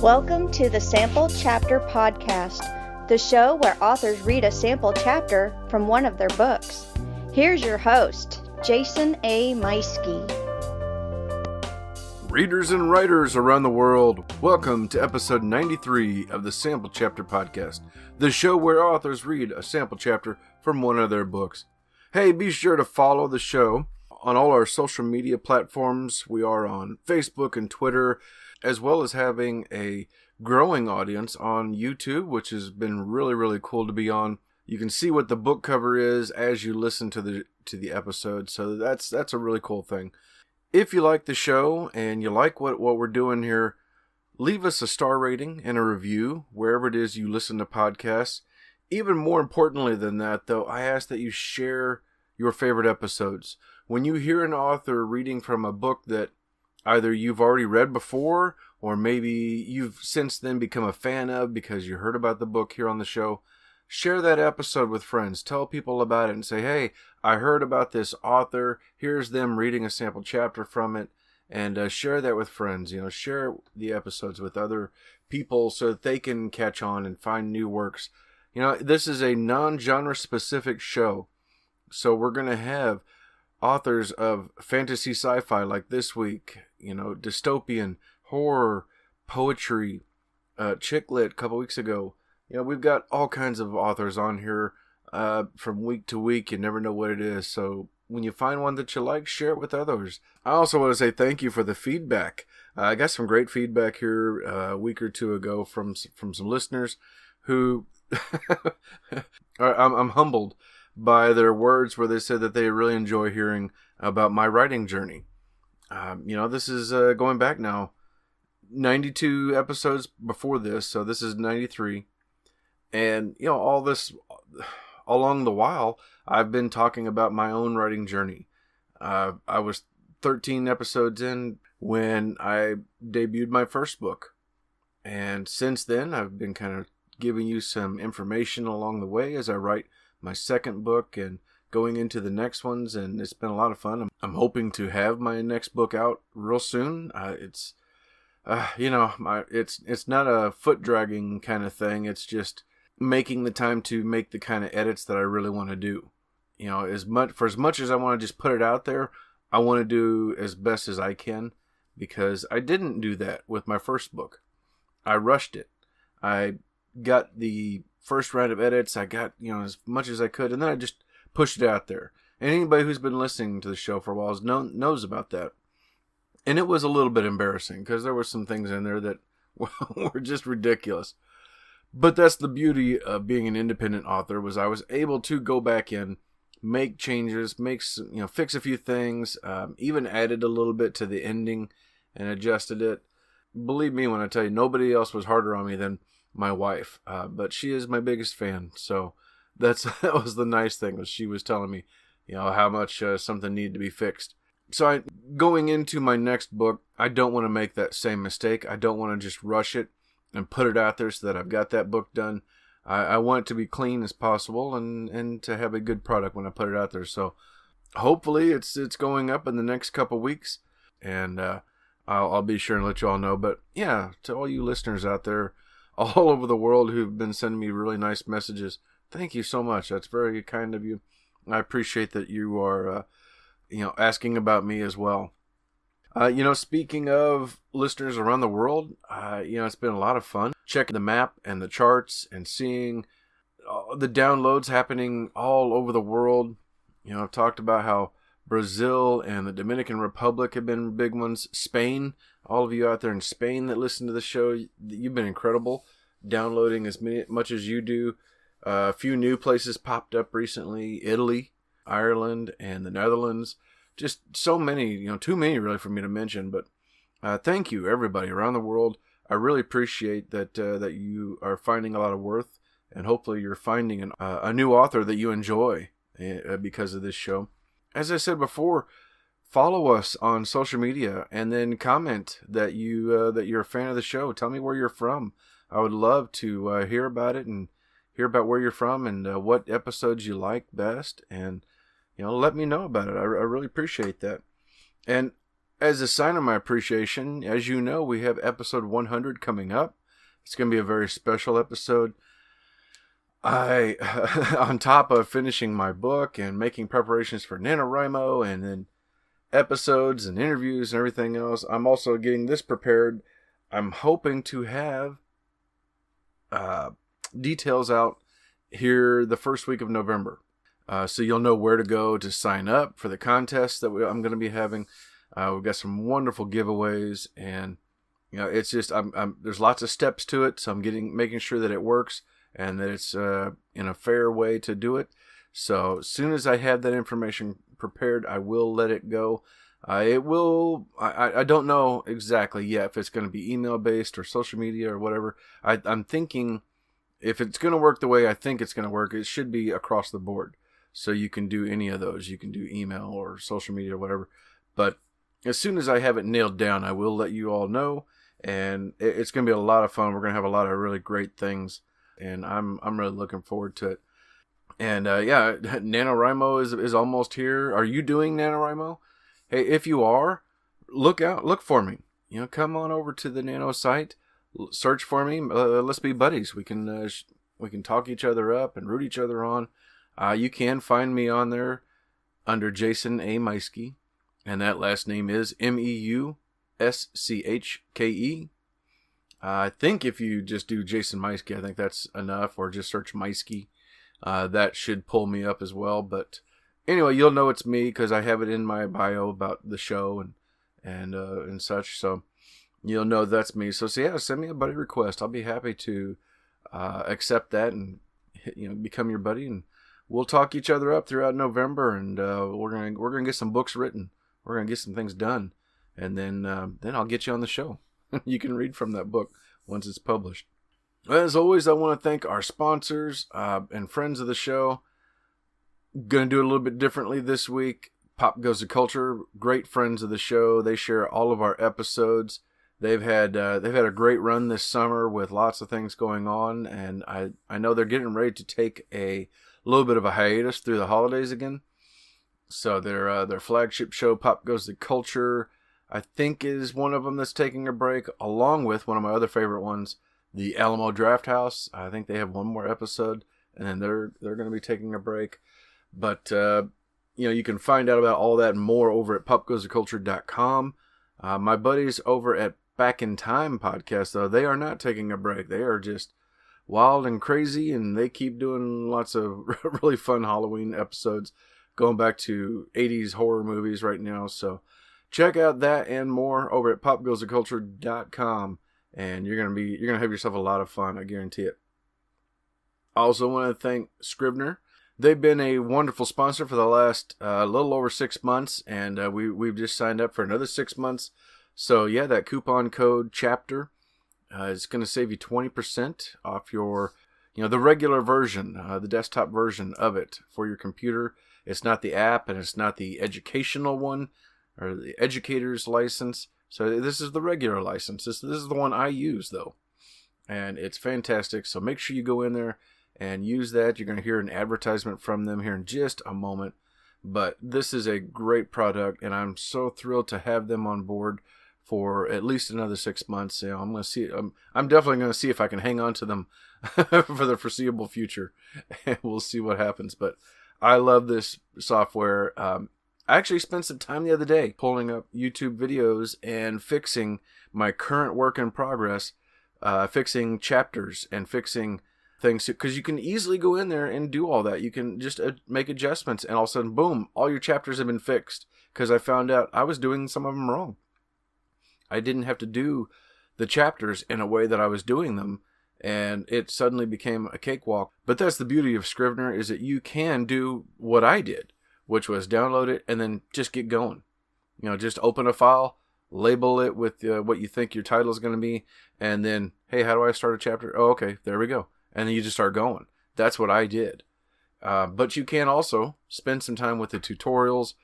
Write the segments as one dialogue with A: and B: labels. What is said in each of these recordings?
A: Welcome to the Sample Chapter Podcast, the show where authors read a sample chapter from one of their books. Here's your host, Jason A. Meiske.
B: Readers and writers around the world, welcome to episode 93 of the Sample Chapter Podcast, the show where authors read a sample chapter from one of their books. Hey, be sure to follow the show on all our social media platforms. We are on Facebook and Twitter, as well as having a growing audience on YouTube, which has been really cool to be on. You can see what the book cover is as you listen to the episode, so that's a really cool thing. If you like the show and you like what we're doing here, leave us a star rating and a review wherever it is you listen to podcasts. Even more importantly than that, though, I ask that you share your favorite episodes. When you hear an author reading from a book that either you've already read before, or maybe you've since then become a fan of because you heard about the book here on the show, share that episode with friends. Tell people about it and say, hey, I heard about this author. Here's them reading a sample chapter from it. And share that with friends. Share the episodes with other people so that they can catch on and find new works. This is a non-genre specific show. So we're going to have authors of fantasy sci-fi like this week, dystopian, horror, poetry, chick lit a couple weeks ago. We've got all kinds of authors on here from week to week. You never know what it is. So when you find one that you like, share it with others. I also want to say thank you for the feedback. I got some great feedback here a week or two ago from some listeners who I'm humbled by their words where they said that they really enjoy hearing about my writing journey. This is going back now 92 episodes before this, so this is 93. And, all this, along the while, I've been talking about my own writing journey. I was 13 episodes in when I debuted my first book. And since then, I've been kind of giving you some information along the way as I write my second book and going into the next ones, and it's been a lot of fun. I'm hoping to have my next book out real soon. It's not a foot-dragging kind of thing. It's just making the time to make the kind of edits that I really want to do. As much as I want to just put it out there, I want to do as best as I can, because I didn't do that with my first book. I rushed it. I got the first round of edits. I got, as much as I could, and then I just pushed it out there. And anybody who's been listening to the show for a while knows about that. And it was a little bit embarrassing because there were some things in there that were just ridiculous. But that's the beauty of being an independent author, was I was able to go back in, make changes, fix a few things, even added a little bit to the ending and adjusted it. Believe me when I tell you, nobody else was harder on me than my wife. But she is my biggest fan, so that was the nice thing, was she was telling me, how much something needed to be fixed. So going into my next book, I don't want to make that same mistake. I don't want to just rush it and put it out there so that I've got that book done. I want it to be clean as possible and to have a good product when I put it out there. So hopefully it's going up in the next couple weeks, and I'll be sure and let you all know. But yeah, to all you listeners out there all over the world who've been sending me really nice messages, thank you so much. That's very kind of you. I appreciate that you are asking about me as well. Speaking of listeners around the world, it's been a lot of fun checking the map and the charts and seeing the downloads happening all over the world. I've talked about how Brazil and the Dominican Republic have been big ones. Spain, all of you out there in Spain that listen to the show, you've been incredible, downloading as much as you do. A few new places popped up recently: Italy, Ireland, and the Netherlands. Just so many, too many really for me to mention. But thank you, everybody around the world. I really appreciate that you are finding a lot of worth, and hopefully you're finding a new author that you enjoy because of this show. As I said before, follow us on social media and then comment that you're a fan of the show. Tell me where you're from. I would love to hear about it and hear about where you're from and what episodes you like best, and let me know about it. I really appreciate that. And as a sign of my appreciation, as you know, we have episode 100 coming up. It's going to be a very special episode. I, on top of finishing my book and making preparations for NaNoWriMo and then episodes and interviews and everything else, I'm also getting this prepared. I'm hoping to have details out here the first week of November. So you'll know where to go to sign up for the contest that I'm going to be having. We've got some wonderful giveaways, and it's just there's lots of steps to it. So I'm making sure that it works and that it's in a fair way to do it. So as soon as I have that information prepared, I will let it go. It will. I don't know exactly yet if it's going to be email based or social media or whatever. I'm thinking if it's going to work the way I think it's going to work, it should be across the board. So you can do any of those. You can do email or social media or whatever. But as soon as I have it nailed down, I will let you all know. And it's going to be a lot of fun. We're going to have a lot of really great things. And I'm really looking forward to it. And NaNoWriMo is almost here. Are you doing NaNoWriMo? Hey, if you are, look for me. Come on over to the Nano site, search for me. Let's be buddies. We can talk each other up and root each other on. You can find me on there under Jason A. Meiske, and that last name is Meuschke. I think if you just do Jason Meiske, I think that's enough, or just search Meiske. That should pull me up as well. But anyway, you'll know it's me because I have it in my bio about the show and such. So you'll know that's me. So yeah, send me a buddy request. I'll be happy to accept that and become your buddy, and we'll talk each other up throughout November. And we're gonna get some books written. We're gonna get some things done, and then I'll get you on the show. You can read from that book once it's published. As always, I want to thank our sponsors and friends of the show. Going to do it a little bit differently this week. Pop Goes the Culture, great friends of the show. They share all of our episodes. They've had a great run this summer with lots of things going on, and I know they're getting ready to take a little bit of a hiatus through the holidays again. So their flagship show, Pop Goes the Culture, I think is one of them that's taking a break, along with one of my other favorite ones, the Alamo Draft House. I think they have one more episode, and then they're going to be taking a break. But you can find out about all that and more over at popgoestheculture.com. My buddies over at Back in Time podcast, though, they are not taking a break. They are just wild and crazy, and they keep doing lots of really fun Halloween episodes, going back to 80s horror movies right now. So check out that and more over at popgoestheculture.com, and you're gonna have yourself a lot of fun. I guarantee it. I also want to thank Scrivener. They've been a wonderful sponsor for the last little over 6 months, and we've just signed up for another 6 months. So yeah, that coupon code CHAPTER is going to save you 20% off your, the regular version, the desktop version of it for your computer. It's not the app, and it's not the educational one or the educator's license. So this is the regular license. This is the one I use though, and it's fantastic. So make sure you go in there and use that. You're going to hear an advertisement from them here in just a moment. But this is a great product, and I'm so thrilled to have them on board for at least another 6 months. I'm going to see. I'm definitely going to see if I can hang on to them for the foreseeable future, and we'll see what happens. But I love this software. I actually spent some time the other day pulling up YouTube videos and fixing my current work in progress, fixing chapters and fixing things, because you can easily go in there and do all that. You can just make adjustments, and all of a sudden, boom, all your chapters have been fixed, because I found out I was doing some of them wrong. I didn't have to do the chapters in a way that I was doing them, and it suddenly became a cakewalk. But that's the beauty of Scrivener, is that you can do what I did, which was download it and then just get going. Just open a file, label it with what you think your title is going to be, and then, hey, how do I start a chapter? Oh, okay, there we go. And then you just start going. That's what I did. But you can also spend some time with the tutorials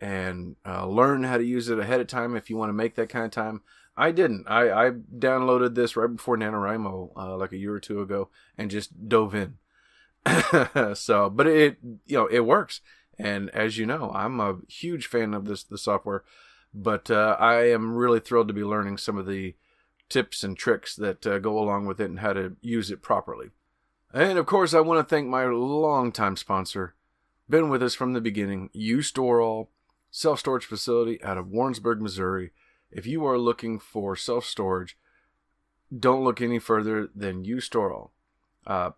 B: and learn how to use it ahead of time if you want to make that kind of time. I didn't. I downloaded this right before NaNoWriMo like a year or two ago and just dove in. But it works. And as you know, I'm a huge fan of the software. But I am really thrilled to be learning some of the tips and tricks that go along with it and how to use it properly. And of course, I want to thank my longtime sponsor, been with us from the beginning, U-Stor-All, self-storage facility out of Warrensburg, Missouri. If you are looking for self-storage, don't look any further than U-Stor-All.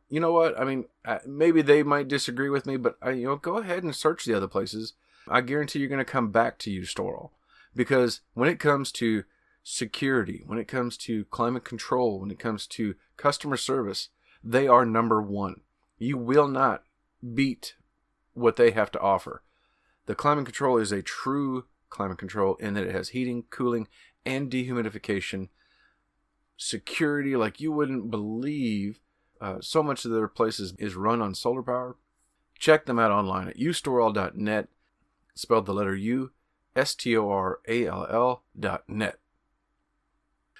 B: You know what? I mean, maybe they might disagree with me, but go ahead and search the other places. I guarantee you're going to come back to U-Stor-All, because when it comes to security, when it comes to climate control, when it comes to customer service, they are number one. You will not beat what they have to offer. The climate control is a true climate control in that it has heating, cooling, and dehumidification. Security like you wouldn't believe. So much of their places is run on solar power. Check them out online at U-Store-All.net, spelled the letter U, STORALL.net.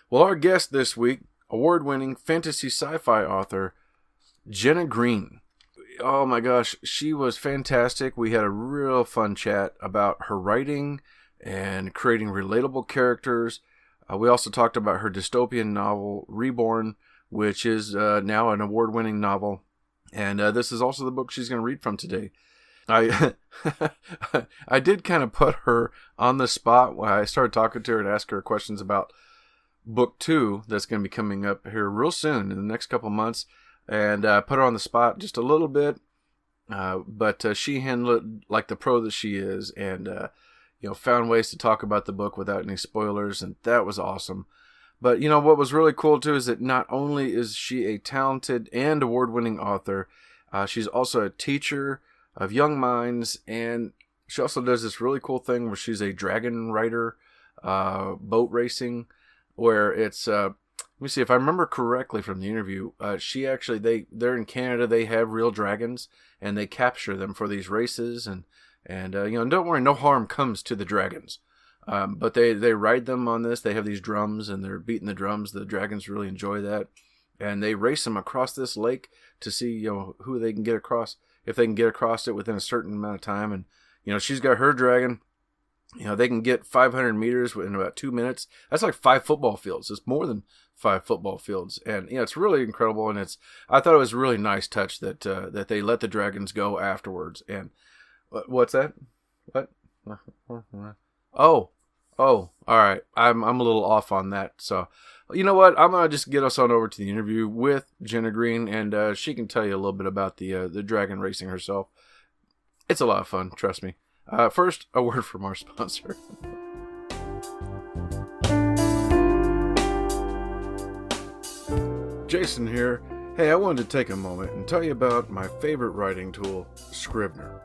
B: Well, our guest this week, award-winning fantasy sci-fi author, Jenna Greene. Oh my gosh, she was fantastic. We had a real fun chat about her writing and creating relatable characters. We also talked about her dystopian novel, Reborn, which is now an award-winning novel. And this is also the book she's going to read from today. I did kind of put her on the spot when I started talking to her and asked her questions about book 2 that's going to be coming up here real soon in the next couple months. And put her on the spot just a little bit. But she handled it like the pro that she is, and found ways to talk about the book without any spoilers, and that was awesome. But what was really cool too is that not only is she a talented and award-winning author, she's also a teacher of young minds, and she also does this really cool thing where she's a dragon rider, boat racing, where it's let me see if I remember correctly from the interview. She actually they're in Canada. They have real dragons, and they capture them for these races, and don't worry, no harm comes to the dragons. But they ride them on this. They have these drums, and they're beating the drums. The dragons really enjoy that, and they race them across this lake to see who they can get across, if they can get across it within a certain amount of time. And she's got her dragon. They can get 500 meters in about 2 minutes. That's like 5 football fields. It's more than 5 football fields, and it's really incredible. And I thought it was a really nice touch that that they let the dragons go afterwards. And what's that? What? Oh, all right. I'm a little off on that. So, you know what? I'm gonna just get us on over to the interview with Jenna Greene, and she can tell you a little bit about the dragon racing herself. It's a lot of fun, trust me. First, a word from our sponsor. Jason here. Hey, I wanted to take a moment and tell you about my favorite writing tool, Scrivener.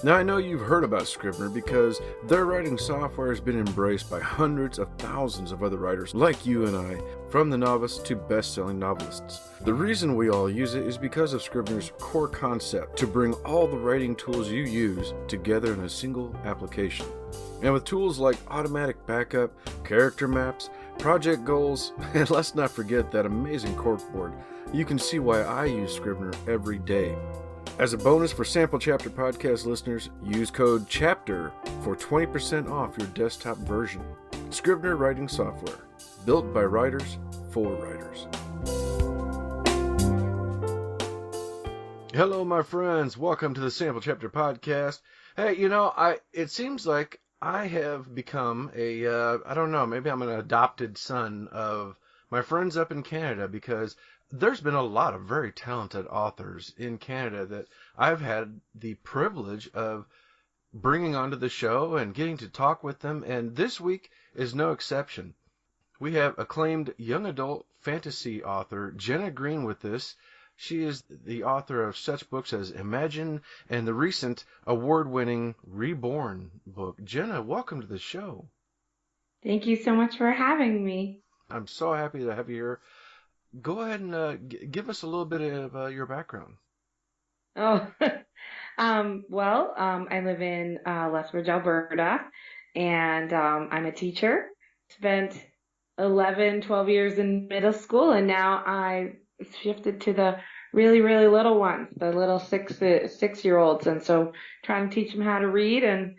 B: Now, I know you've heard about Scrivener because their writing software has been embraced by hundreds of thousands of other writers like you and I, from the novice to best-selling novelists. The reason we all use it is because of Scrivener's core concept to bring all the writing tools you use together in a single application. And with tools like automatic backup, character maps, project goals, and let's not forget that amazing corkboard, you can see why I use Scrivener every day. As a bonus for Sample Chapter Podcast listeners, use code CHAPTER for 20% off your desktop version. Scrivener writing software, built by writers for writers. Hello, my friends. Welcome to the Sample Chapter Podcast. Hey, it seems like I have become I don't know, maybe I'm an adopted son of my friends up in Canada, because there's been a lot of very talented authors in Canada that I've had the privilege of bringing onto the show and getting to talk with them, and this week is no exception. We have acclaimed young adult fantasy author Jenna Greene with us. She is the author of such books as Imagine and the recent award-winning Reborn book. Jenna, welcome to the show.
C: Thank you so much for having me.
B: I'm so happy to have you here. Go ahead and give us a little bit of your background.
C: Oh, I live in Lethbridge, Alberta, and I'm a teacher. Spent 11, 12 years in middle school, and now I shifted to the really, really little ones, the little six-year-olds, and so trying to teach them how to read and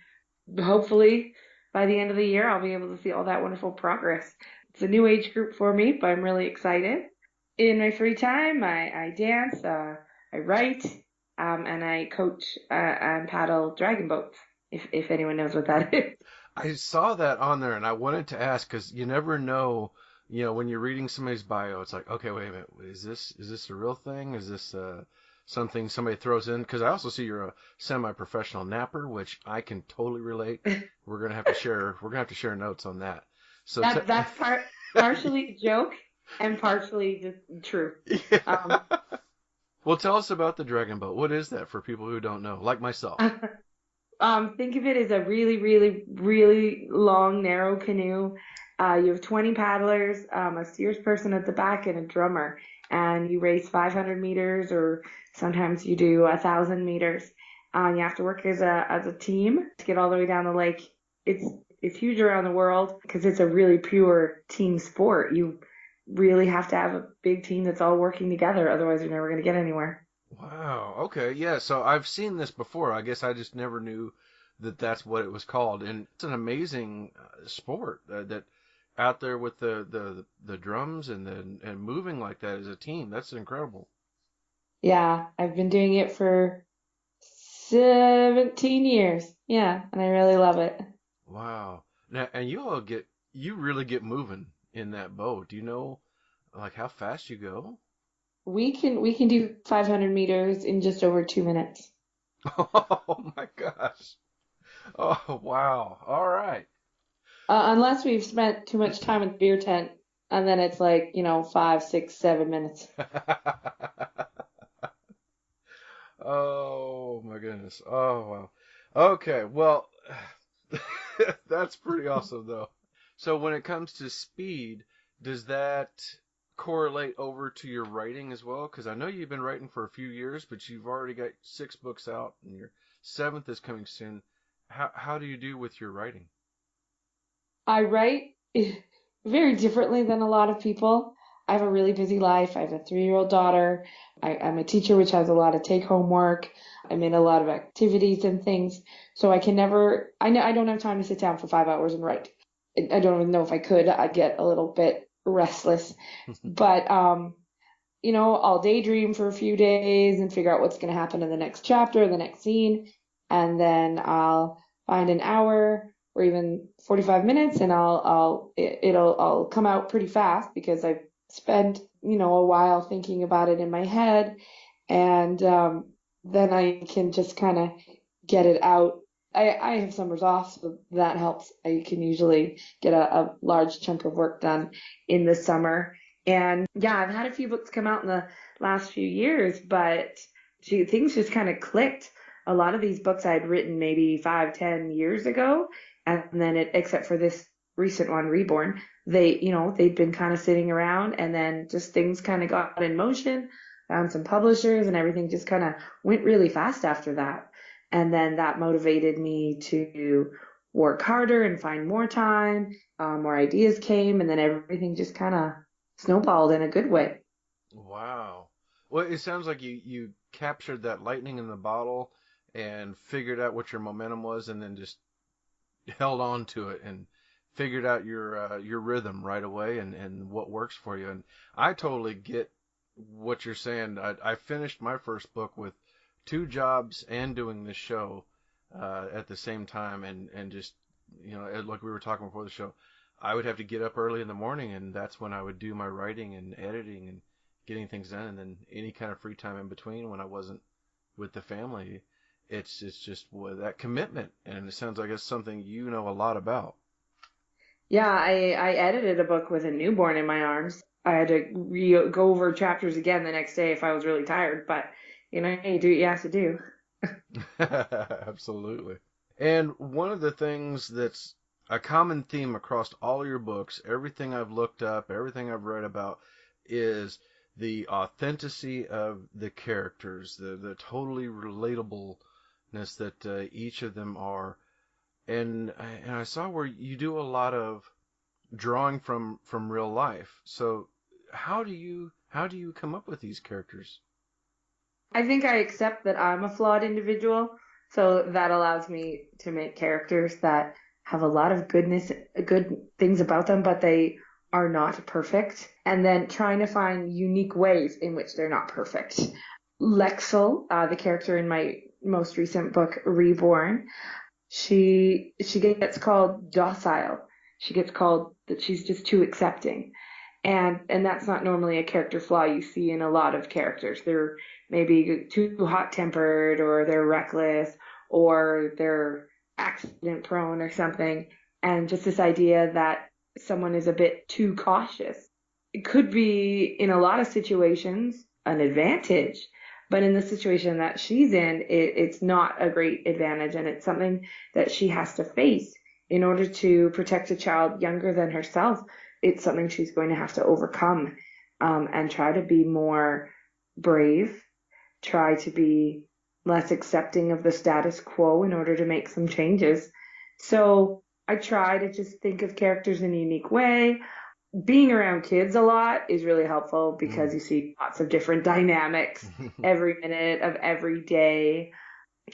C: hopefully by the end of the year, I'll be able to see all that wonderful progress. It's a new age group for me, but I'm really excited. In my free time, I dance, I write, and I coach and paddle dragon boats, if anyone knows what that is.
B: I saw that on there, and I wanted to ask because you never know. When you're reading somebody's bio, it's like, okay, wait a minute, is this a real thing? Is this something somebody throws in? Because I also see you're a semi-professional napper, which I can totally relate. We're gonna have to share. We're gonna have to share notes on that. So
C: That's partially a joke and partially just true.
B: Yeah. Well, tell us about the dragon boat. What is that for people who don't know, like myself?
C: Think of it as a really, really, really long, narrow canoe. You have 20 paddlers, a steersperson at the back, and a drummer. And you race 500 meters, or sometimes you do 1,000 meters. You have to work as a team to get all the way down the lake. It's huge around the world because it's a really pure team sport. You really have to have a big team that's all working together, otherwise you're never going to get anywhere.
B: Wow. Okay. Yeah. So I've seen this before. I guess I just never knew that that's what it was called. And it's an amazing sport that out there with the drums and moving like that as a team. That's incredible.
C: Yeah, I've been doing it for 17 years. Yeah, and I really love it.
B: Wow. Now, and you really get moving in that boat. Do you know like how fast you go?
C: We can do 500 meters in just over 2 minutes.
B: Oh my gosh. Oh wow. All right.
C: Unless we've spent too much time in the beer tent, and then it's like, 5, 6, 7 minutes.
B: Oh my goodness. Oh wow. Okay, well that's pretty awesome though. So when it comes to speed, does that correlate over to your writing as well? Because I know you've been writing for a few years, but you've already got 6 books out and your seventh is coming soon. How do you do with your writing?
C: I write very differently than a lot of people. I have a really busy life. I have a 3-year-old daughter. I'm a teacher, which has a lot of take-home work. I'm in a lot of activities and things. So I can never, I don't have time to sit down for 5 hours and write. I don't even know if I could. I'd get a little bit restless. But, I'll daydream for a few days and figure out what's going to happen in the next chapter, the next scene. And then I'll find an hour or even 45 minutes, and I'll come out pretty fast because I've spent, a while thinking about it in my head. And then I can just kind of get it out. I have summers off, so that helps. I can usually get a large chunk of work done in the summer. And yeah, I've had a few books come out in the last few years, but things just kind of clicked. A lot of these books I'd written maybe 5, 10 years ago, and then except for this recent one, Reborn, they'd been kind of sitting around, and then just things kind of got in motion, found some publishers, and everything just kind of went really fast after that. And then that motivated me to work harder and find more time. More ideas came, and then everything just kind of snowballed in a good way.
B: Wow. Well, it sounds like you captured that lightning in the bottle and figured out what your momentum was, and then just held on to it and figured out your rhythm right away and what works for you. And I totally get what you're saying. I finished my first book with 2 jobs and doing this show at the same time, and just like we were talking before the show, I would have to get up early in the morning, and that's when I would do my writing and editing and getting things done, and then any kind of free time in between when I wasn't with the family. It's just that commitment, and it sounds like it's something you know a lot about.
C: Yeah, I edited a book with a newborn in my arms. I had to go over chapters again the next day if I was really tired, but you do what you have to do.
B: Absolutely. And one of the things that's a common theme across all your books, everything I've looked up, everything I've read about, is the authenticity of the characters, the totally relatableness that each of them are. And I saw where you do a lot of drawing from real life. So how do you come up with these characters?
C: I think I accept that I'm a flawed individual, so that allows me to make characters that have a lot of good things about them, but they are not perfect. And then trying to find unique ways in which they're not perfect. Lexel, the character in my most recent book, Reborn, she gets called docile. She gets called that she's just too accepting. And that's not normally a character flaw you see in a lot of characters. They're maybe too hot-tempered, or they're reckless, or they're accident prone or something. And just this idea that someone is a bit too cautious. It could be, in a lot of situations, an advantage, but in the situation that she's in, it's not a great advantage, and it's something that she has to face in order to protect a child younger than herself. It's something she's going to have to overcome, and try to be more brave, try to be less accepting of the status quo in order to make some changes. So I try to just think of characters in a unique way. Being around kids a lot is really helpful because you see lots of different dynamics every minute of every day.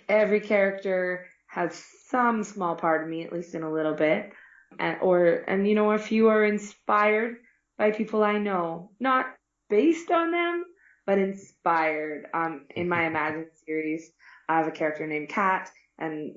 C: Every character has some small part of me, at least in a little bit. And a few are inspired by people I know, not based on them, but inspired. In my Imagine series, I have a character named Kat, and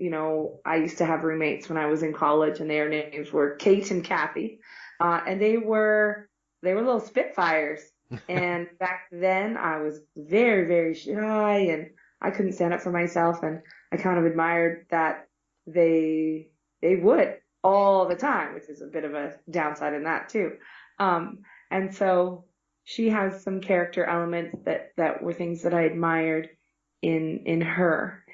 C: I used to have roommates when I was in college, and their names were Kate and Kathy, and they were little spitfires. And back then, I was very, very shy, and I couldn't stand up for myself, and I kind of admired that they would all the time, which is a bit of a downside in that too. And so she has some character elements that were things that I admired in her.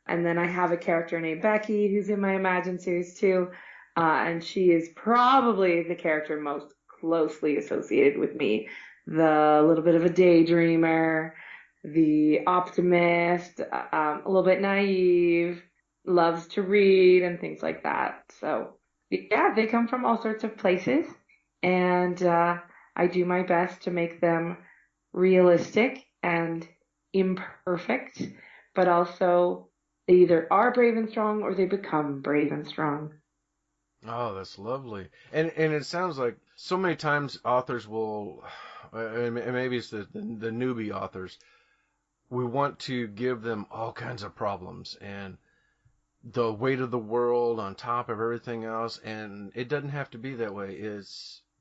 C: And then I have a character named Becky who's in my Imagine series too. And she is probably the character most closely associated with me. The little bit of a daydreamer, the optimist, a little bit naive, loves to read and things like that. So yeah, they come from all sorts of places, and I do my best to make them realistic and imperfect, but also they either are brave and strong or they become brave and strong.
B: Oh, that's lovely. And it sounds like so many times authors will, and maybe it's the newbie authors, we want to give them all kinds of problems and the weight of the world on top of everything else, and it doesn't have to be that way.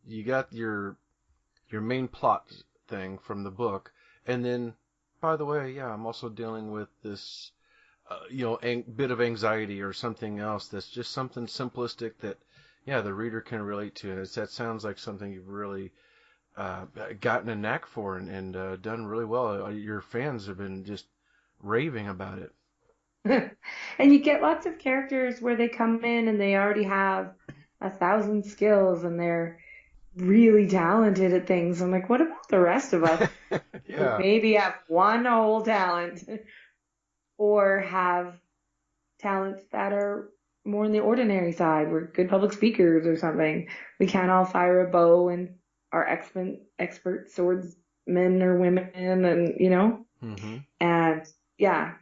B: You got your main plot thing from the book, and then, by the way, yeah, I'm also dealing with this, bit of anxiety or something else that's just something simplistic that, yeah, the reader can relate to, and that sounds like something you've really gotten a knack for and done really well. Your fans have been just raving about it.
C: And you get lots of characters where they come in and they already have 1,000 skills and they're really talented at things. I'm like, what about the rest of us?
B: Yeah.
C: Maybe have one whole talent or have talents that are more on the ordinary side. We're good public speakers or something. We can't all fire a bow and are expert swordsmen or women, and
B: Mm-hmm.
C: and yeah,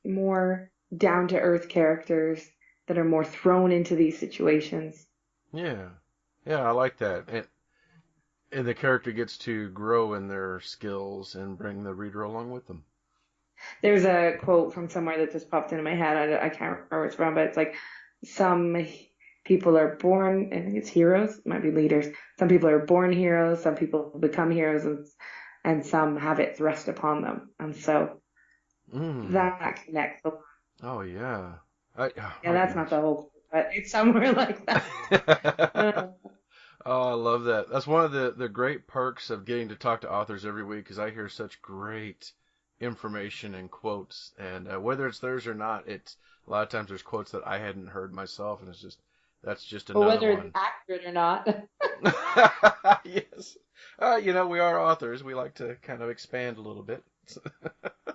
C: more down to earth characters that are more thrown into these situations.
B: Yeah. Yeah, I like that. And the character gets to grow in their skills and bring the reader along with them.
C: There's a quote from somewhere that just popped into my head. I can't remember where it's from, but it's like, some people are born, I think it's heroes, it might be leaders. Some people are born heroes, some people become heroes, and some have it thrust upon them. And so that connects a lot.
B: Oh, yeah.
C: That's not the whole quote, but it's somewhere like that.
B: Oh, I love that. That's one of the great perks of getting to talk to authors every week, because I hear such great information and quotes, and whether it's theirs or not, it's a lot of times there's quotes that I hadn't heard myself, and that's just another
C: Well, whether
B: one.
C: it's accurate or not.
B: Yes. We are authors. We like to kind of expand a little bit.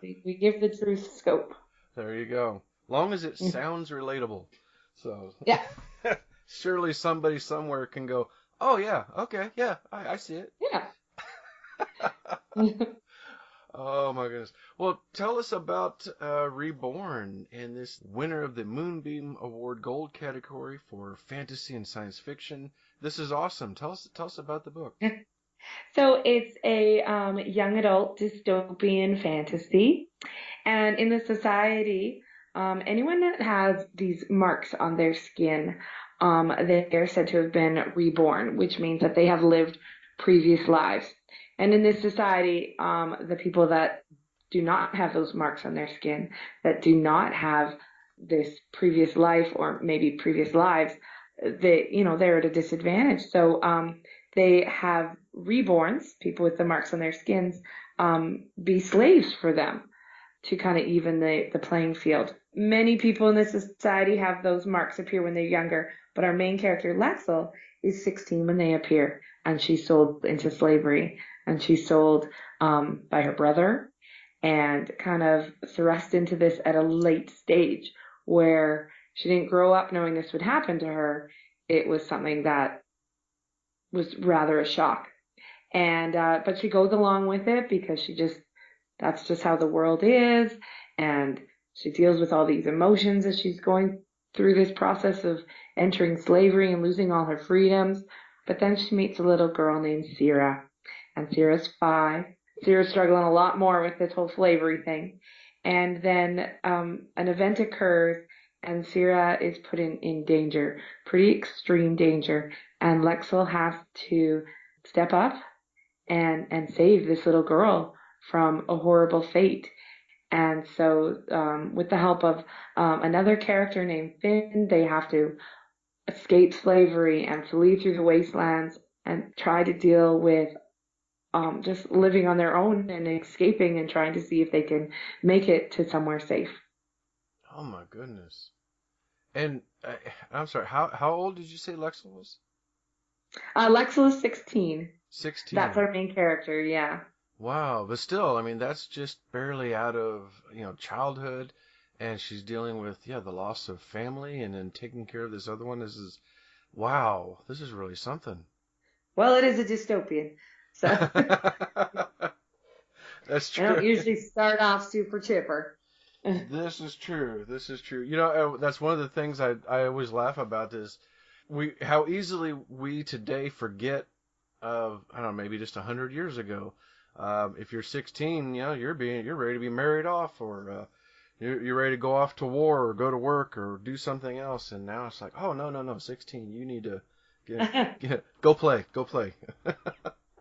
C: We give the truth scope.
B: There you go. Long as it sounds relatable. So
C: yeah.
B: Surely somebody somewhere can go, oh yeah, okay, yeah, I see it.
C: Yeah.
B: Oh my goodness. Well, tell us about Reborn and this winner of the Moonbeam Award Gold category for fantasy and science fiction. This is awesome. Tell us about the book.
C: So it's a young adult dystopian fantasy. And in the society, anyone that has these marks on their skin, they're said to have been reborn, which means that they have lived previous lives. And in this society, the people that do not have those marks on their skin, that do not have this previous life or maybe previous lives, they're at a disadvantage. So, they have reborns, people with the marks on their skins, be slaves for them to kind of even the playing field. Many people in this society have those marks appear when they're younger, but our main character, Lexel, is 16 when they appear, and she's sold into slavery, and she's sold by her brother, and kind of thrust into this at a late stage where she didn't grow up knowing this would happen to her. It was something that was rather a shock. And but she goes along with it because that's just how the world is, and she deals with all these emotions as she's going through this process of entering slavery and losing all her freedoms. But then she meets a little girl named Sierra, and Sierra's 5. Sierra's struggling a lot more with this whole slavery thing. And then an event occurs, and Sierra is put in danger, pretty extreme danger, and Lexel has to step up and save this little girl from a horrible fate. And so, with the help of another character named Finn, they have to escape slavery and flee through the wastelands and try to deal with just living on their own and escaping and trying to see if they can make it to somewhere safe.
B: Oh my goodness. And I'm sorry, how old did you say Lexel was?
C: Lexel is 16.
B: 16.
C: That's our main character, yeah.
B: Wow, but still, I mean, that's just barely out of, childhood, and she's dealing with, the loss of family and then taking care of this other one. Wow, this is really something.
C: Well, it is a dystopian, so
B: that's true.
C: I don't usually start off super chipper.
B: This is true. That's one of the things I always laugh about is how easily we today forget of, I don't know, maybe just 100 years ago. If you're 16, you're ready to be married off, or you're ready to go off to war or go to work or do something else. And now it's like, oh no, 16, you need to go play.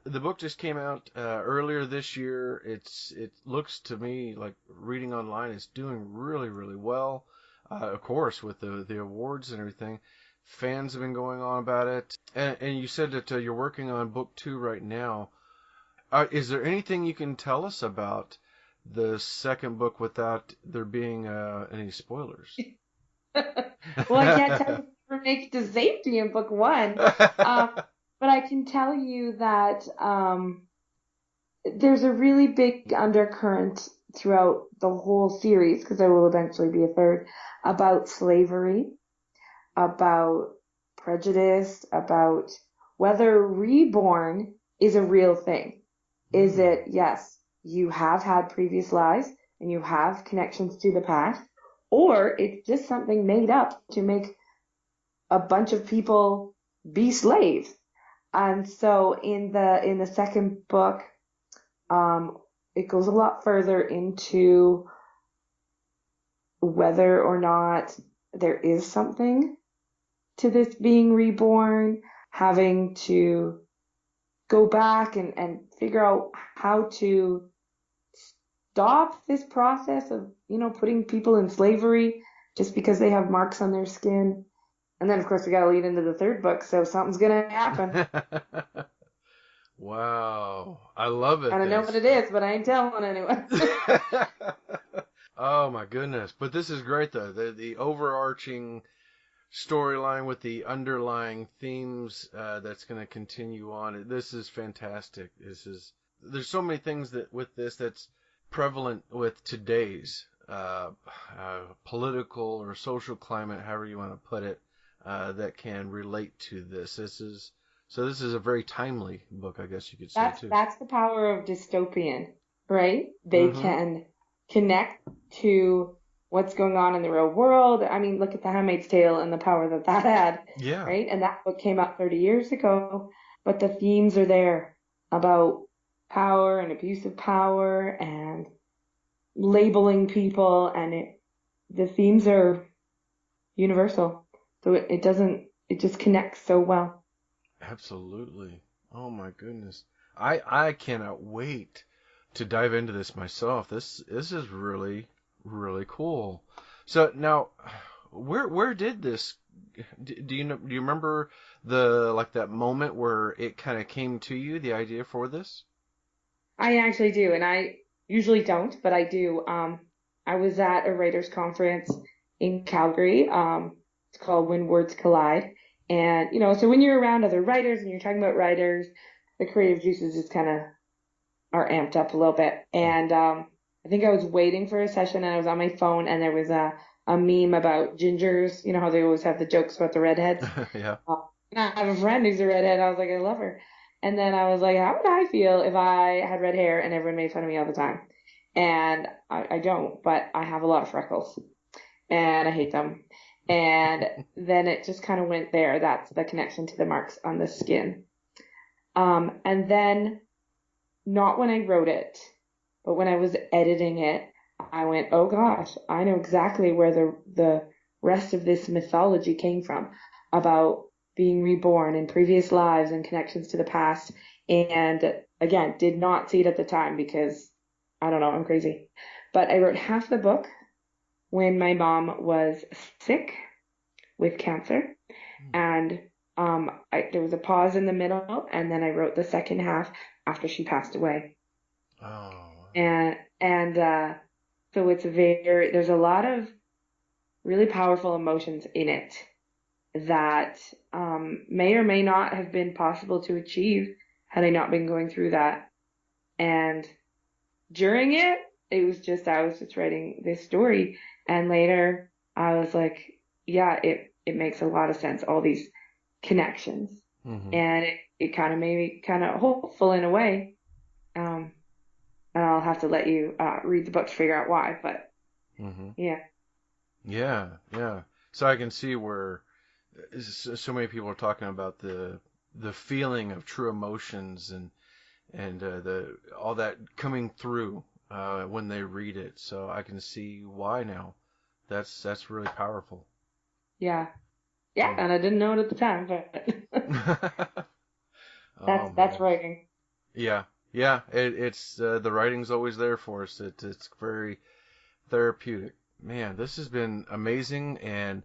B: The book just came out earlier this year. It looks to me like, reading online, it's doing really, really well. Of course, with the awards and everything, fans have been going on about it. And you said that you're working on book 2 right now. Is there anything you can tell us about the second book without there being any spoilers?
C: Well, I can't tell you if we're making to safety in book 1. But I can tell you that there's a really big undercurrent throughout the whole series, because there will eventually be a third, about slavery, about prejudice, about whether reborn is a real thing. Is it, yes, you have had previous lives and you have connections to the past, or it's just something made up to make a bunch of people be slaves. And so in the second book, it goes a lot further into whether or not there is something to this being reborn, having to go back and figure out how to stop this process of, putting people in slavery just because they have marks on their skin. And then, of course, we got to lead into the third book, so something's going to happen.
B: Wow. I love it.
C: And I know what it is, but I ain't telling anyone.
B: Oh, my goodness. But this is great, though. The overarching storyline with the underlying themes that's going to continue on. This is fantastic. There's so many things with this that's prevalent with today's political or social climate, however you want to put it, that can relate to this. This is a very timely book, I guess you could say, too.
C: That's the power of dystopian. right? They
B: Mm-hmm.
C: can connect to what's going on in the real world. I mean, look at The Handmaid's Tale and the power that that had,
B: Yeah.
C: right? And that book came out 30 years ago, but the themes are there about power and abuse of power and labeling people, and the themes are universal. So it just connects so well.
B: Absolutely. Oh my goodness. I cannot wait to dive into this myself. This is really really cool. So now, where did this? Do you know? Do you remember the like that moment where it kind of came to you, the idea for this?
C: I actually do, and I usually don't, but I do. I was at a writers' conference in Calgary. It's called When Words Collide. And, so when you're around other writers and you're talking about writers, the creative juices just kind of are amped up a little bit. And I think I was waiting for a session and I was on my phone and there was a meme about gingers. You know how they always have the jokes about the redheads?
B: Yeah.
C: And I have a friend who's a redhead. I was like, I love her. And then I was like, how would I feel if I had red hair and everyone made fun of me all the time? And I don't, but I have a lot of freckles and I hate them. And then it just kind of went there. That's the connection to the marks on the skin. And then not when I wrote it, but when I was editing it, I went, oh gosh, I know exactly where the rest of this mythology came from about being reborn in previous lives and connections to the past. And again, did not see it at the time because I don't know, I'm crazy. But I wrote half the book when my mom was sick with cancer. And there was a pause in the middle, and then I wrote the second half after she passed away.
B: Oh.
C: And so there's a lot of really powerful emotions in it that may or may not have been possible to achieve had I not been going through that. And during it, I was just writing this story, and later I was like, yeah, it makes a lot of sense, all these connections.
B: Mm-hmm.
C: And it kind of made me kind of hopeful in a way. And I'll have to let you read the book to figure out why, but
B: Mm-hmm.
C: yeah.
B: Yeah. Yeah. So I can see where so many people are talking about the feeling of true emotions and the all that coming through when they read it. So I can see why now. That's really powerful.
C: Yeah. Yeah,
B: Mm.
C: and I didn't know it at the time, but
B: Oh
C: that's
B: man.
C: writing.
B: Yeah. Yeah. It's the writing's always there for us. It's very therapeutic. Man, this has been amazing, and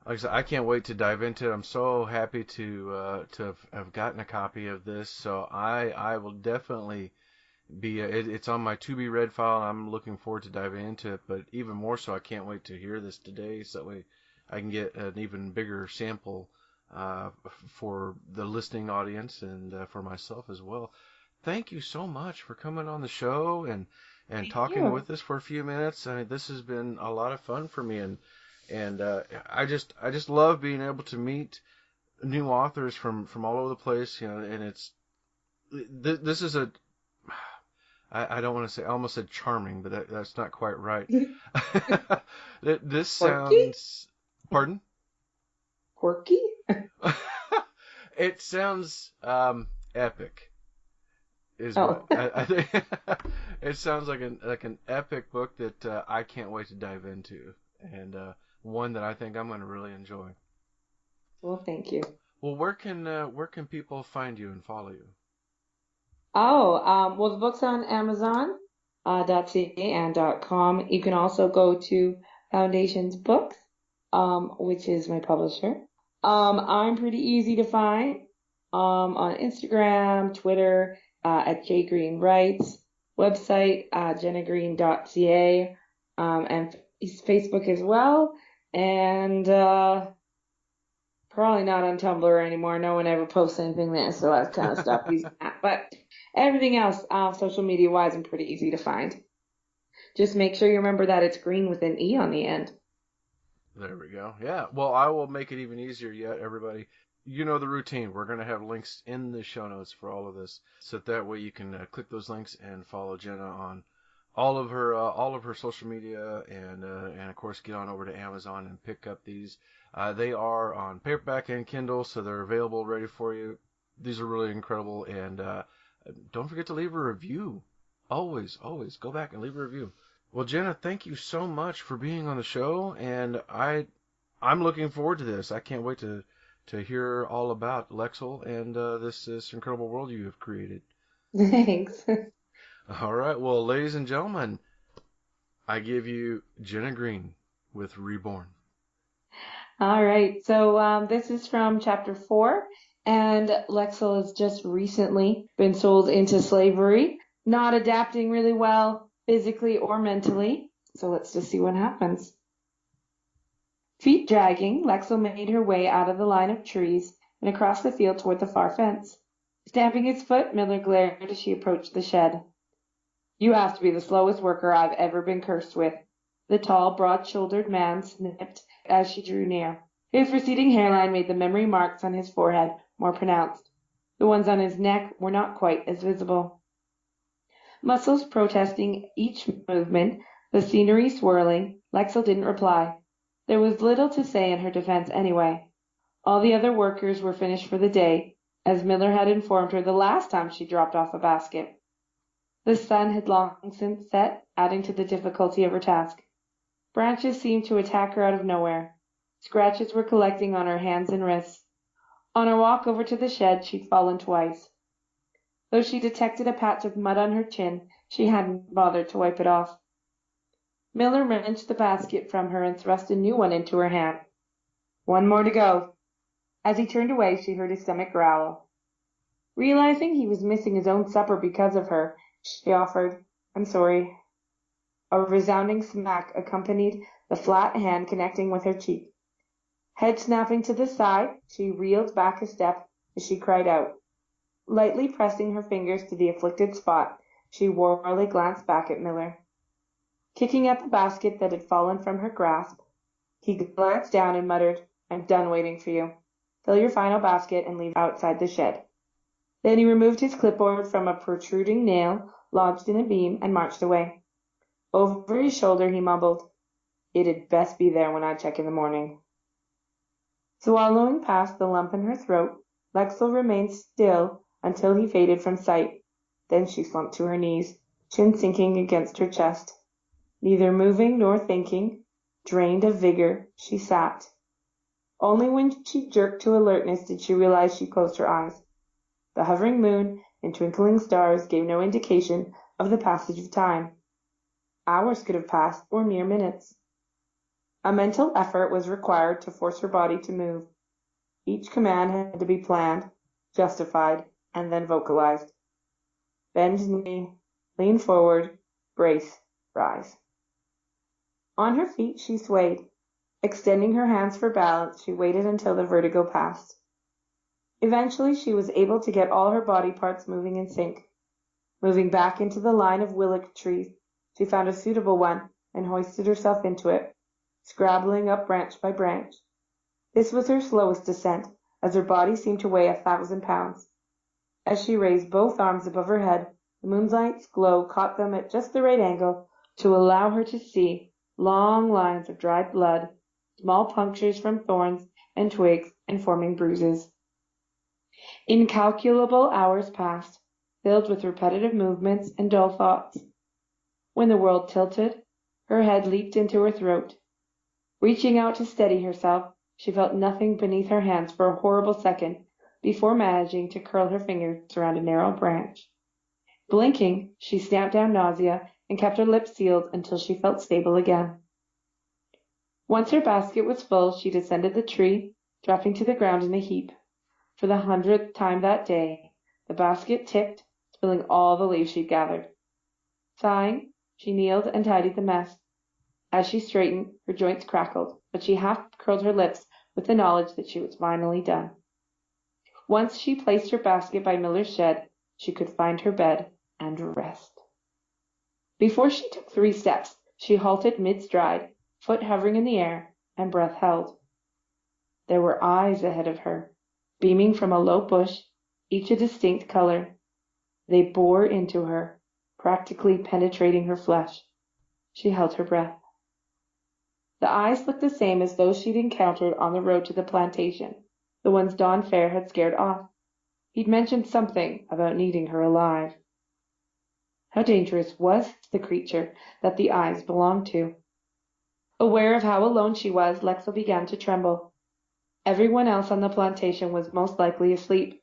B: like I said, I can't wait to dive into it. I'm so happy to have gotten a copy of this. So I will definitely it's on my to be read file, and I'm looking forward to diving into it. But even more so, I can't wait to hear this today, so that way I can get an even bigger sample for the listening audience and for myself as well. Thank you so much for coming on the show and
C: Thank
B: talking
C: you.
B: with us for a few minutes. I mean, this has been a lot of fun for me, and I just love being able to meet new authors from all over the place. And it's this is a I don't want to say, I almost said charming, but that's not quite right. This
C: Quirky?
B: sounds, pardon?
C: Quirky?
B: It sounds epic, is what
C: Oh,
B: I think. It sounds like an epic book that I can't wait to dive into, and one that I think I'm going to really enjoy.
C: well, thank you.
B: Well, where can people find you and follow you?
C: Oh, well, the book's on Amazon, .ca and .com. You can also go to Foundations Books, which is my publisher. I'm pretty easy to find, on Instagram, Twitter, at J Greene Writes, website, jennagreene.ca, and Facebook as well. And, probably not on Tumblr anymore. No one ever posts anything there, so I've kind of stopped using that. But everything else, social media wise, I'm pretty easy to find. Just make sure you remember that it's green with an E on the end.
B: There we go. Yeah. Well, I will make it even easier yet, everybody. you know the routine. We're going to have links in the show notes for all of this, so that way you can click those links and follow Jenna on all of her social media, and of course get on over to Amazon and pick up these. They are on paperback and Kindle, so they're available, ready for you. These are really incredible, and don't forget to leave a review. Always go back and leave a review. Well, Jenna, thank you so much for being on the show, and I'm looking forward to this. I can't wait to hear all about Lexel and this incredible world you have created.
C: Thanks.
B: All right, well, ladies and gentlemen, I give you Jenna Greene with Reborn.
C: All right. So this is from chapter 4, and Lexel has just recently been sold into slavery, not adapting really well physically or mentally. So let's just see what happens. Feet dragging, Lexel made her way out of the line of trees and across the field toward the far fence. Stamping his foot, Miller glared as she approached the shed. You have to be the slowest worker I've ever been cursed with. The tall, broad-shouldered man sniffed as she drew near. His receding hairline made the memory marks on his forehead more pronounced. The ones on his neck were not quite as visible. Muscles protesting each movement, the scenery swirling, Lexel didn't reply. There was little to say in her defense anyway. All the other workers were finished for the day, as Miller had informed her the last time she dropped off a basket. The sun had long since set, adding to the difficulty of her task. Branches seemed to attack her out of nowhere. Scratches were collecting on her hands and wrists. On her walk over to the shed, she'd fallen twice. Though she detected a patch of mud on her chin, she hadn't bothered to wipe it off. Miller wrenched the basket from her and thrust a new one into her hand. One more to go. As he turned away, she heard his stomach growl. Realizing he was missing his own supper because of her, she offered, I'm sorry. A resounding smack accompanied the flat hand connecting with her cheek. Head snapping to the side, she reeled back a step as she cried out. Lightly pressing her fingers to the afflicted spot, she warily glanced back at Miller. Kicking at the basket that had fallen from her grasp, he glanced down and muttered, I'm done waiting for you. Fill your final basket and leave outside the shed. Then he removed his clipboard from a protruding nail lodged in a beam and marched away. Over his shoulder he mumbled, It'd best be there when I check in the morning. Swallowing past the lump in her throat, Lexel remained still until he faded from sight. Then she slumped to her knees, chin sinking against her chest. Neither moving nor thinking, drained of vigor, she sat. Only when she jerked to alertness did she realize she closed her eyes. The hovering moon and twinkling stars gave no indication of the passage of time. Hours could have passed, or mere minutes. A mental effort was required to force her body to move. Each command had to be planned, justified, and then vocalized. Bend knee, lean forward, brace, rise. On her feet she swayed. Extending her hands for balance, she waited until the vertigo passed. Eventually she was able to get all her body parts moving in sync. Moving back into the line of willow trees, she found a suitable one and hoisted herself into it, scrabbling up branch by branch. This was her slowest descent, as her body seemed to weigh 1,000 pounds. As she raised both arms above her head, the moonlight's glow caught them at just the right angle to allow her to see long lines of dried blood, small punctures from thorns and twigs and forming bruises. Incalculable hours passed, filled with repetitive movements and dull thoughts. When the world tilted, her head leaped into her throat. Reaching out to steady herself, she felt nothing beneath her hands for a horrible second before managing to curl her fingers around a narrow branch. Blinking, she stamped down nausea and kept her lips sealed until she felt stable again. Once her basket was full, she descended the tree, dropping to the ground in a heap. For the 100th time that day, the basket tipped, spilling all the leaves she'd gathered. Sighing, she kneeled and tidied the mess. As she straightened, her joints crackled, but she half curled her lips with the knowledge that she was finally done. Once she placed her basket by Miller's shed, she could find her bed and rest. Before she took 3 steps, she halted mid-stride, foot hovering in the air, and breath held. There were eyes ahead of her, beaming from a low bush, each a distinct color. They bore into her, practically penetrating her flesh. She held her breath. The eyes looked the same as those she'd encountered on the road to the plantation, the ones Don Fair had scared off. He'd mentioned something about needing her alive. How dangerous was the creature that the eyes belonged to? Aware of how alone she was, Lexel began to tremble. Everyone else on the plantation was most likely asleep.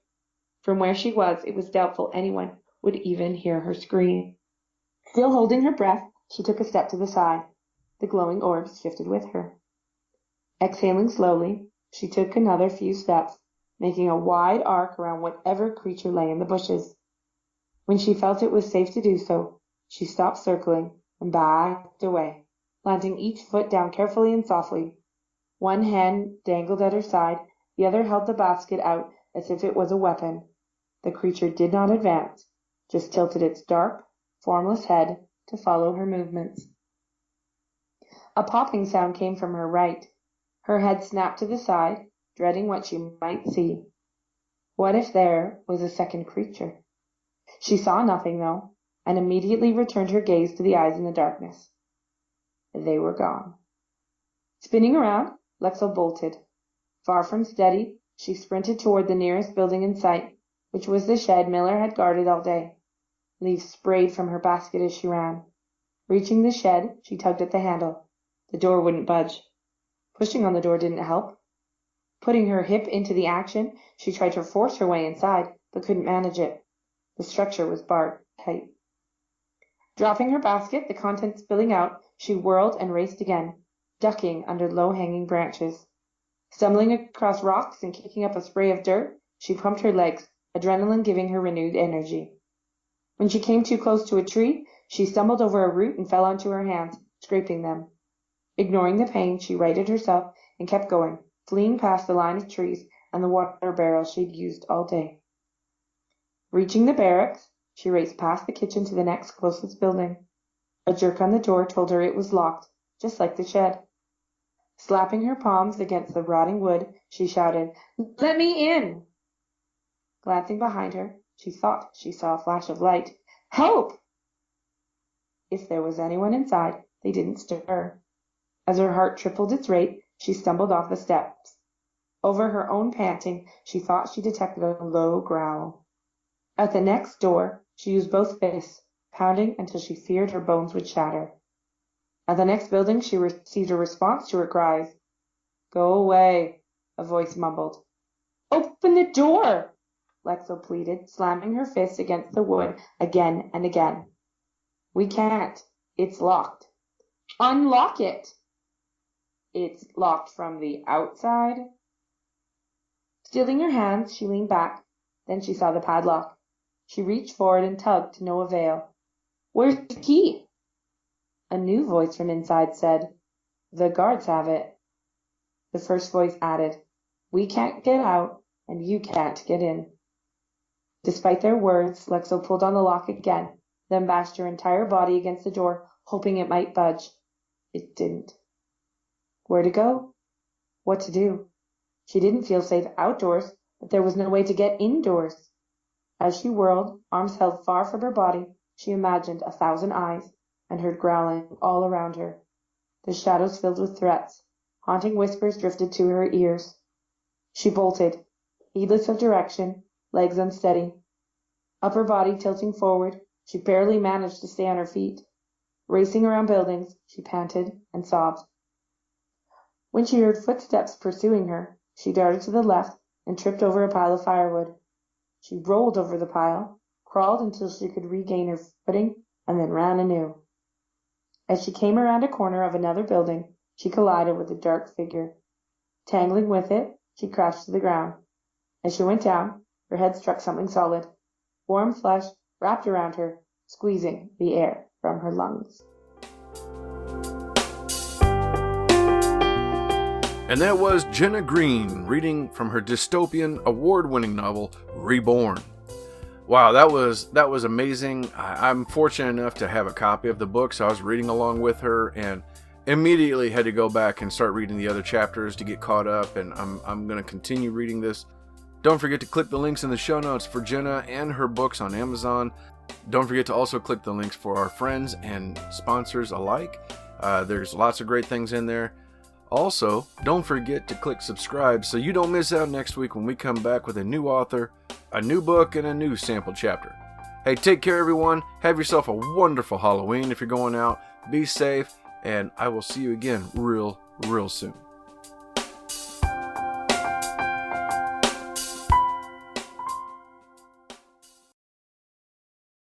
C: From where she was, it was doubtful anyone would even hear her scream. Still holding her breath, she took a step to the side. The glowing orbs shifted with her. Exhaling slowly, she took another few steps, making a wide arc around whatever creature lay in the bushes. When she felt it was safe to do so, she stopped circling and backed away, planting each foot down carefully and softly. One hand dangled at her side, the other held the basket out as if it was a weapon. The creature did not advance, just tilted its dark, formless head to follow her movements. A popping sound came from her right. Her head snapped to the side, dreading what she might see. What if there was a second creature? She saw nothing, though, and immediately returned her gaze to the eyes in the darkness. They were gone. Spinning around, Lexel bolted. Far from steady, she sprinted toward the nearest building in sight, which was the shed Miller had guarded all day. Leaves sprayed from her basket as she ran. Reaching the shed, she tugged at the handle. The door wouldn't budge. Pushing on the door didn't help. Putting her hip into the action, she tried to force her way inside, but couldn't manage it. The structure was barred tight. Dropping her basket, the contents spilling out, she whirled and raced again, ducking under low-hanging branches. Stumbling across rocks and kicking up a spray of dirt, she pumped her legs, adrenaline giving her renewed energy. When she came too close to a tree, she stumbled over a root and fell onto her hands, scraping them. Ignoring the pain, she righted herself and kept going, fleeing past the line of trees and the water barrel she'd used all day. Reaching the barracks, she raced past the kitchen to the next closest building. A jerk on the door told her it was locked, just like the shed. Slapping her palms against the rotting wood, she shouted, "Let me in!" Glancing behind her, she thought she saw a flash of light. Help! If there was anyone inside, they didn't stir. As her heart tripled its rate, she stumbled off the steps. Over her own panting, she thought she detected a low growl. At the next door, she used both fists, pounding until she feared her bones would shatter. At the next building, she received a response to her cries. "Go away," a voice mumbled. "Open the door," Lexel pleaded, slamming her fist against the wood again and again. "We can't. It's locked." "Unlock it." "It's locked from the outside." Stilling her hands, she leaned back. Then she saw the padlock. She reached forward and tugged to no avail. "Where's the key?" A new voice from inside said, "The guards have it." The first voice added, "We can't get out, and you can't get in." Despite their words, Lexel pulled on the lock again, then bashed her entire body against the door, hoping it might budge. It didn't. Where to go? What to do? She didn't feel safe outdoors, but there was no way to get indoors. As she whirled, arms held far from her body, she imagined 1,000 eyes, and heard growling all around her. The shadows filled with threats. Haunting whispers drifted to her ears. She bolted, heedless of direction, legs unsteady. Upper body tilting forward, she barely managed to stay on her feet. Racing around buildings, she panted and sobbed. When she heard footsteps pursuing her, she darted to the left and tripped over a pile of firewood. She rolled over the pile, crawled until she could regain her footing, and then ran anew. As she came around a corner of another building, she collided with a dark figure. Tangling with it, she crashed to the ground. As she went down, her head struck something solid. Warm flesh wrapped around her, squeezing the air from her lungs.
B: And that was Jenna Greene reading from her dystopian, award-winning novel, Reborn. Wow, that was amazing. I'm fortunate enough to have a copy of the book, so I was reading along with her and immediately had to go back and start reading the other chapters to get caught up, and I'm going to continue reading this. Don't forget to click the links in the show notes for Jenna and her books on Amazon. Don't forget to also click the links for our friends and sponsors alike. There's lots of great things in there. Also, don't forget to click subscribe so you don't miss out next week when we come back with a new author, a new book, and a new sample chapter. Hey, take care, everyone. Have yourself a wonderful Halloween if you're going out. Be safe, and I will see you again real soon.